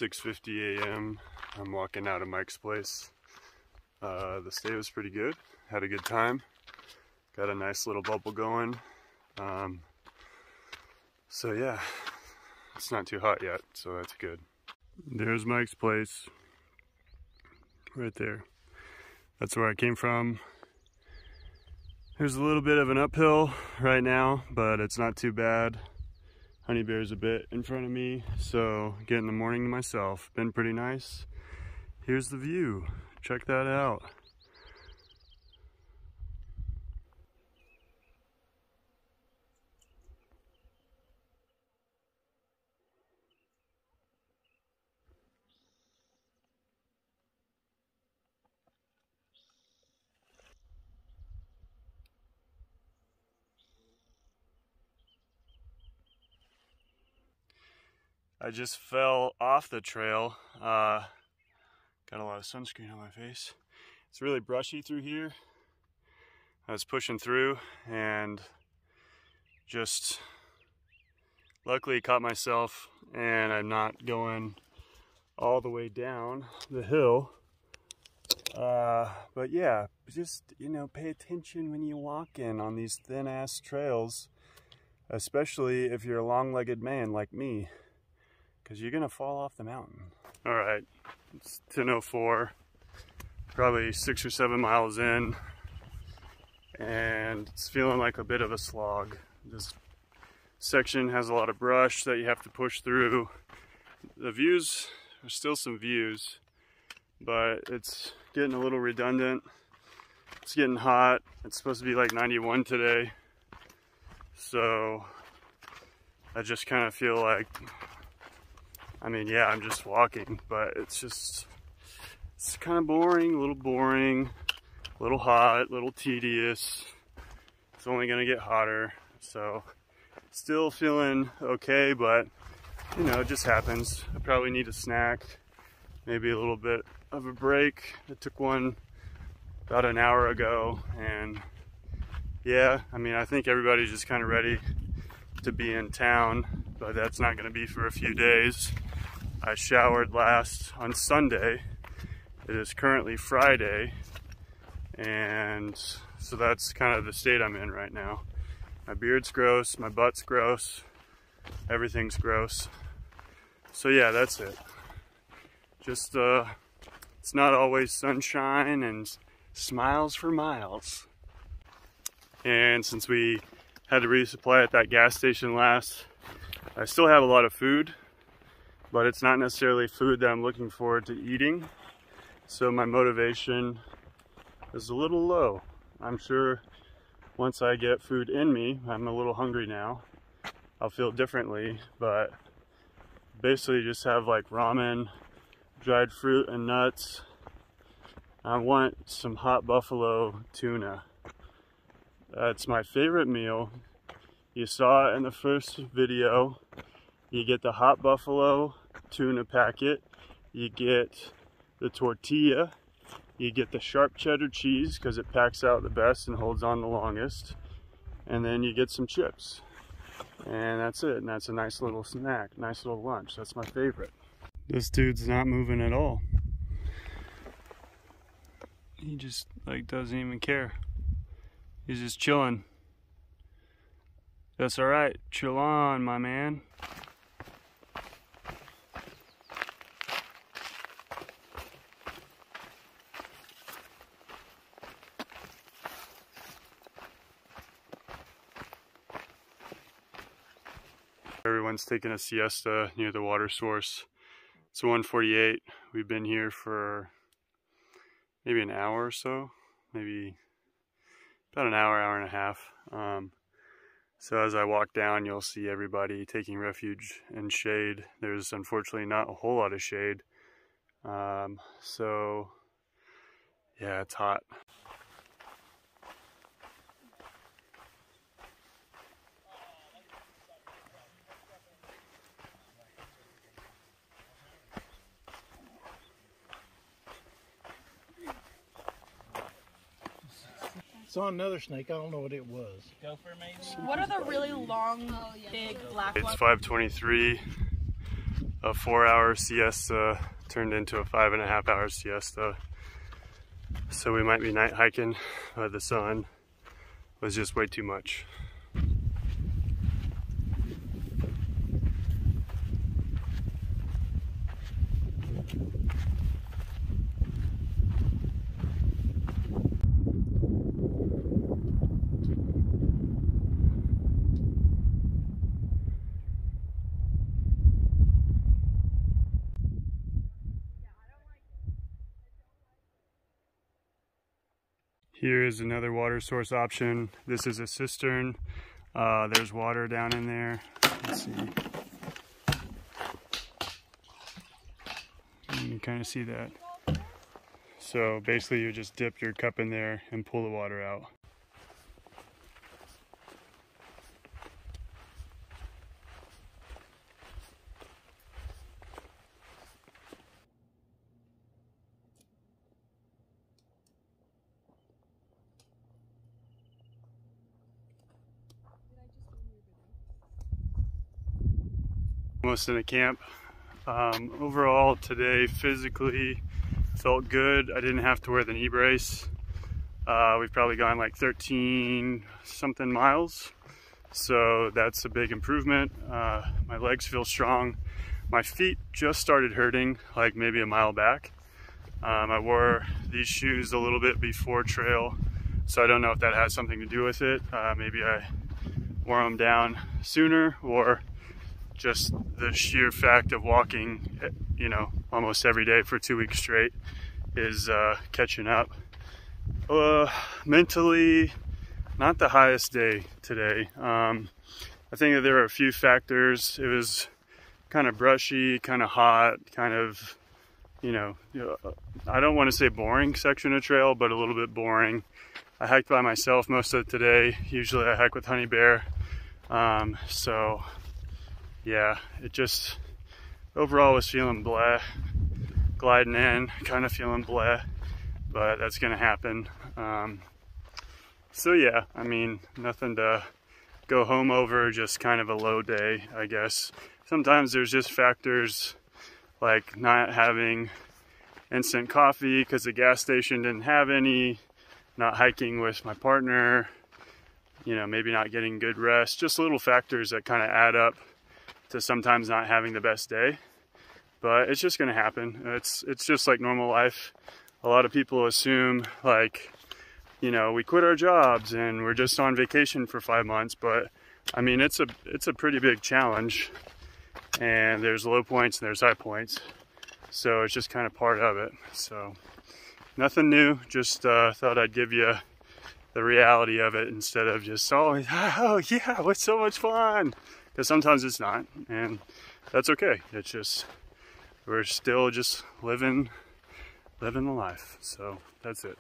6:50 a.m. I'm walking out of Mike's place. The stay was pretty good. Had a good time. Got a nice little bubble going. So yeah, it's not too hot yet, so that's good. There's Mike's place. Right there. That's where I came from. There's a little bit of an uphill right now, but it's not too bad. Honey Bear's a bit in front of me, so getting the morning to myself. Been pretty nice. Here's the view. Check that out. I just fell off the trail. Got a lot of sunscreen on my face. It's really brushy through here. I was pushing through and just luckily caught myself, and I'm not going all the way down the hill. But yeah, just, you know, pay attention when you walk in on these thin ass trails, especially if you're a long-legged man like me, because you're gonna fall off the mountain. All right, it's 10:04, probably 6 or 7 miles in, and it's feeling like a bit of a slog. This section has a lot of brush that you have to push through. The views, there's still some views, but it's getting a little redundant. It's getting hot. It's supposed to be like 91 today, so I just kind of feel like, I mean, yeah, I'm just walking, but it's kind of boring, a little hot, a little tedious. It's only gonna get hotter, so still feeling okay, but you know, it just happens. I probably need a snack, maybe a little bit of a break. I took one about an hour ago, and yeah, I mean, I think everybody's just kind of ready to be in town, but that's not gonna be for a few days. I showered last on Sunday. It is currently Friday, and so that's kind of the state I'm in right now. My beard's gross, my butt's gross, everything's gross. So yeah, that's it. Just, it's not always sunshine and smiles for miles. And since we had to resupply at that gas station last, I still have a lot of food, but it's not necessarily food that I'm looking forward to eating. So my motivation is a little low. I'm sure once I get food in me, I'm a little hungry now, I'll feel differently, but basically just have like ramen, dried fruit and nuts. I want some hot buffalo tuna. That's my favorite meal. You saw it in the first video. You get the hot buffalo tuna packet, you get the tortilla, you get the sharp cheddar cheese because it packs out the best and holds on the longest, and then you get some chips. And that's it, and that's a nice little snack, nice little lunch. That's my favorite. This dude's not moving at all. He just like doesn't even care. He's just chilling. That's all right, chill on, my man. Everyone's taking a siesta near the water source. It's 1:48. We've been here for maybe an hour or so, maybe about an hour, hour and a half. So as I walk down, you'll see everybody taking refuge in shade. There's unfortunately not a whole lot of shade. So yeah, it's hot. Saw another snake. I don't know what it was. Gopher maybe? What are the really long, big black It's ones? 5:23. a 4-hour siesta turned into a 5.5-hour siesta. So we might be night hiking, but the sun was just way too much. Here is another water source option. This is a cistern. There's water down in there. Let's see. You can kind of see that. So basically you just dip your cup in there and pull the water out. Almost in a camp. Overall today physically felt good. I didn't have to wear the knee brace. We've probably gone like 13 something miles, so that's a big improvement. My legs feel strong. My feet just started hurting like maybe a mile back. I wore these shoes a little bit before trail, so I don't know if that has something to do with it. Maybe I wore them down sooner, or just the sheer fact of walking, you know, almost every day for 2 weeks straight is catching up. Mentally, not the highest day today. I think that there were a few factors. It was kind of brushy, kind of hot, kind of, you know, I don't want to say boring section of trail, but a little bit boring. I hiked by myself most of today. Usually I hike with Honey Bear. So yeah, it just overall was feeling bleh. Gliding in, kind of feeling bleh, but that's gonna happen. So yeah, I mean, nothing to go home over, just kind of a low day, I guess. Sometimes there's just factors like not having instant coffee because the gas station didn't have any, not hiking with my partner, you know, maybe not getting good rest, just little factors that kind of add up to sometimes not having the best day. But it's just gonna happen. It's just like normal life. A lot of people assume like, you know, we quit our jobs and we're just on vacation for 5 months, but I mean, it's a pretty big challenge, and there's low points and there's high points. So it's just kind of part of it. So nothing new, just thought I'd give you the reality of it instead of just, oh yeah, what's so much fun? Because sometimes it's not, and that's okay. It's just, we're still just living the life. So that's it.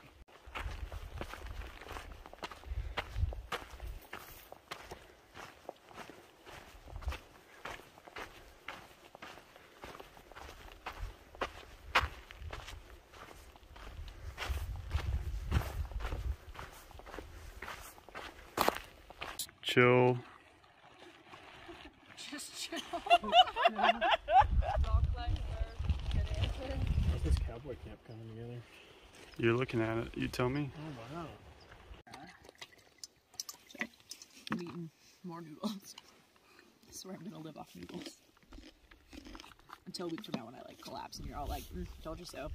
Chill. Just chill. How's this cowboy camp coming together? You're looking at it, you tell me. Oh wow. I'm eating more noodles. I swear I'm gonna live off noodles. Until a week from now when I like collapse and you're all like, told you so.